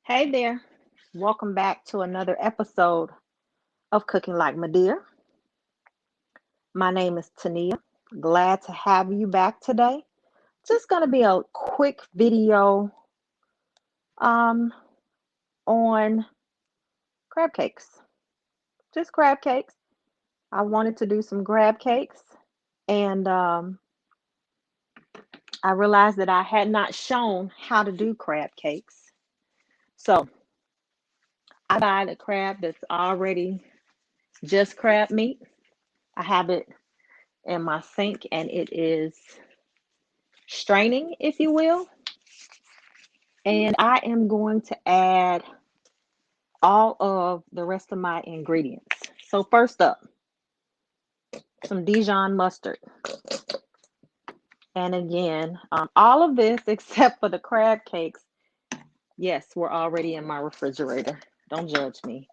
Hey there. Welcome back to another episode of Cooking Like My Dear. My name is Tania. Glad to have you back today. Just going to be a quick video um, on crab cakes. Just crab cakes. I wanted to do some crab cakes and I realized that I had not shown how to do crab cakes. So I buy the crab that's already just crab meat. I have it in my sink and it is straining, if you will. And I am going to add all of the rest of my ingredients. So first up, some Dijon mustard. And again, all of this except for the crab cakes, yes, were already in my refrigerator. Don't judge me.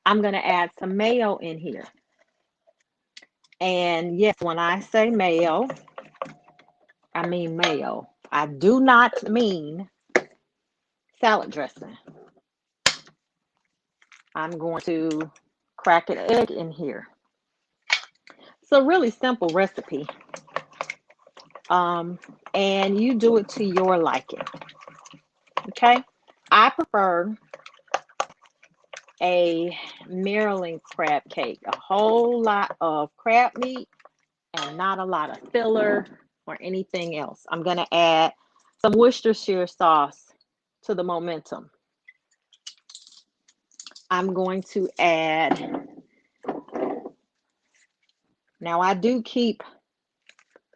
I'm going to add some mayo in here. And yes, when I say mayo, I mean mayo. I do not mean salad dressing. I'm going to crack an egg in here. It's a really simple recipe. And you do it to your liking. Okay? I prefer a Maryland crab cake. A whole lot of crab meat and not a lot of filler or anything else. I'm going to add some Worcestershire sauce to the momentum. I'm going to add, now I do keep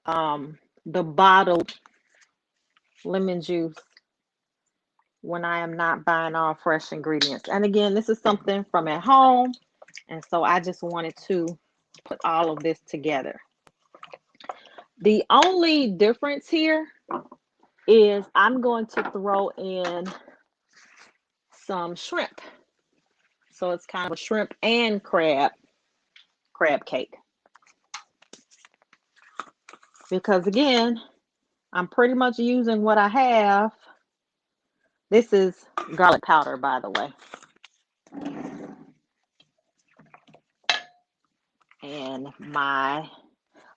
the bottled lemon juice when I am not buying all fresh ingredients. And again, this is something from at home. And so I just wanted to put all of this together. The only difference here is I'm going to throw in some shrimp. So it's kind of a shrimp and crab cake. Because again, I'm pretty much using what I have. This is garlic powder, by the way. And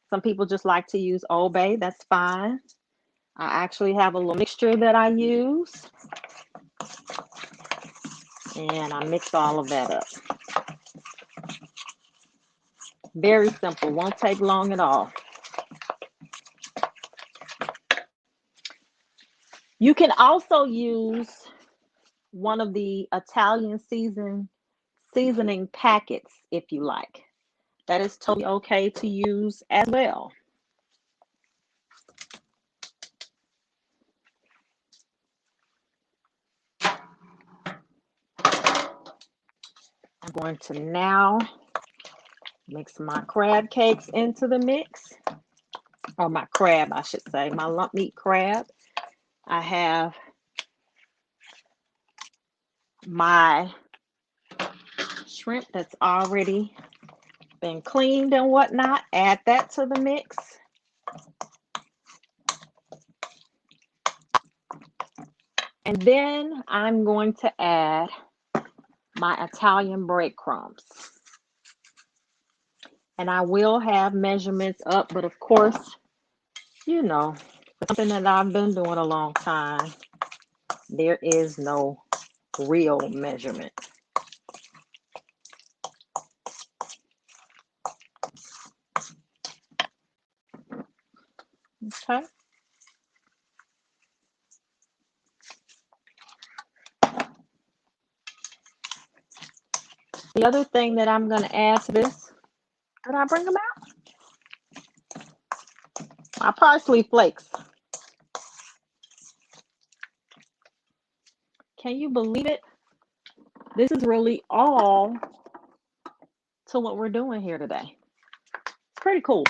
some people just like to use Old Bay. That's fine. I actually have a little mixture that I use. And I mix all of that up. Very simple. Won't take long at all. You can also use one of the Italian seasoning packets if you like. That is totally okay to use as well. I'm going to now mix my crab cakes into the mix. Or my crab, I should say. My lump meat crab. I have my shrimp that's already been cleaned and whatnot. Add that to the mix. And then I'm going to add my Italian breadcrumbs. And I will have measurements up, but of course, you know, something that I've been doing a long time, there is no real measurement. Okay. The other thing that I'm going to add to this, did I bring them out? My parsley flakes. Can you believe it? This is really all to what we're doing here today. It's pretty cool.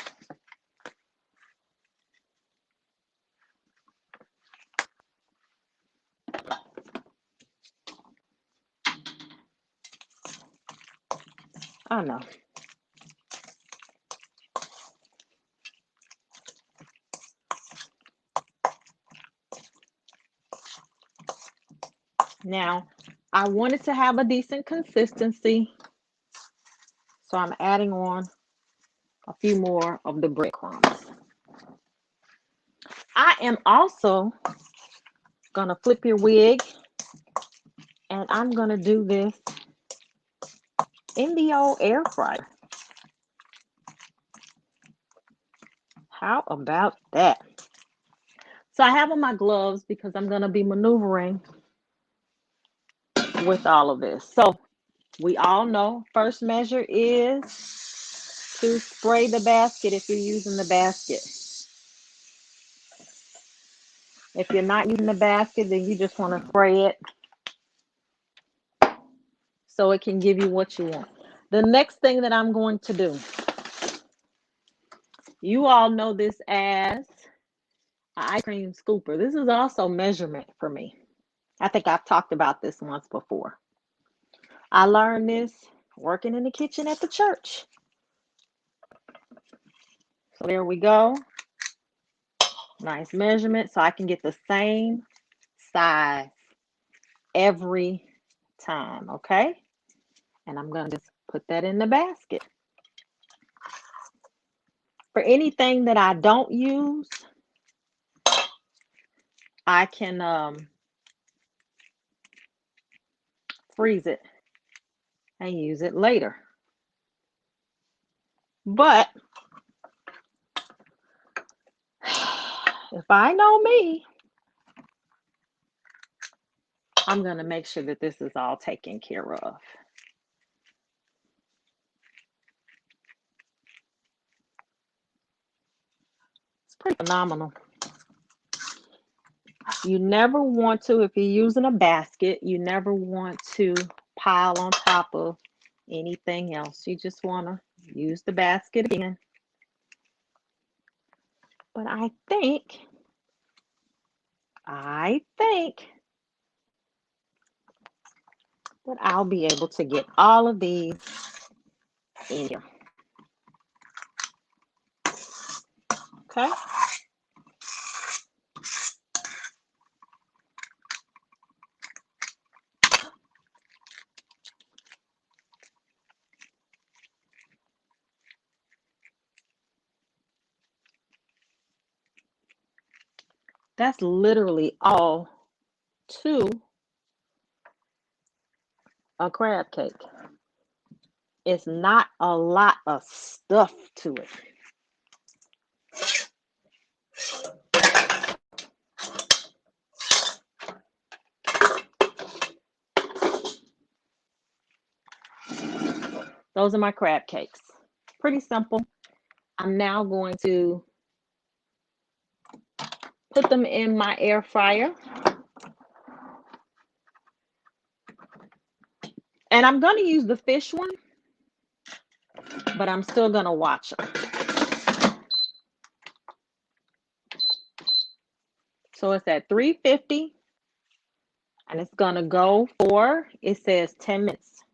I know. Now, I wanted to have a decent consistency, so I'm adding on a few more of the breadcrumbs. I am also gonna flip your wig, and I'm gonna do this in the old air fryer. How about that? So I have on my gloves because I'm gonna be maneuvering with all of this. So we all know first measure is to spray the basket if you're using the basket. If you're not using the basket, then you just want to spray it so it can give you what you want. The next thing that I'm going to do, you all know this as an ice cream scooper. This is also measurement for me. I think I've talked about this once before. I learned this working in the kitchen at the church. So there we go. Nice measurement so I can get the same size every time, okay? And I'm going to just put that in the basket. For anything that I don't use, I can freeze it and use it later. But if I know me, I'm going to make sure that this is all taken care of. It's pretty phenomenal. You never want to, if you're using a basket, you never want to pile on top of anything else. You just want to use the basket again. But I think that I'll be able to get all of these in here. Okay. That's literally all to a crab cake. It's not a lot of stuff to it. Those are my crab cakes. Pretty simple. I'm now going to put them in my air fryer. And I'm going to use the fish one, but I'm still going to watch them. So it's at 350, and it's going to go for, it says 10 minutes.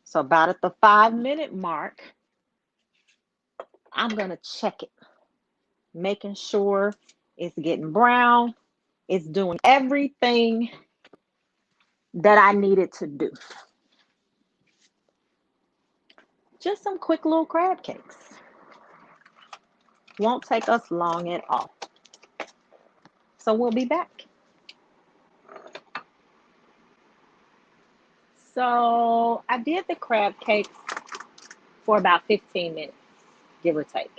So about at the 5-minute mark, I'm going to check it, making sure it's getting brown. It's doing everything that I need it to do. Just some quick little crab cakes. Won't take us long at all. So we'll be back. So I did the crab cakes for about 15 minutes, give or take.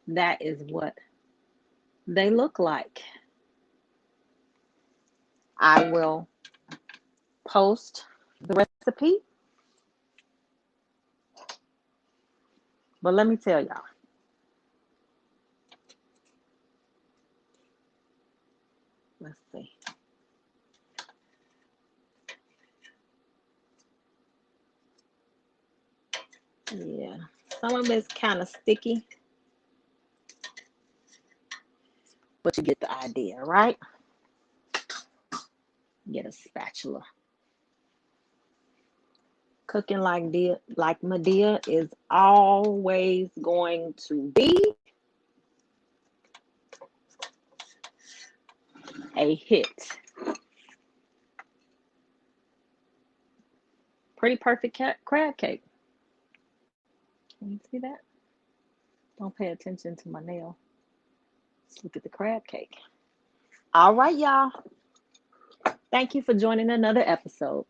That is what they look like. I will post the recipe. But let me tell y'all. Let's see. Yeah, some of it's kind of sticky, but you get the idea, right? Get a spatula. Cooking like Medea is always going to be a hit. Pretty perfect crab cake. Can you see that? Don't pay attention to my nail. Let's look at the crab cake. All right, y'all. Thank you for joining another episode.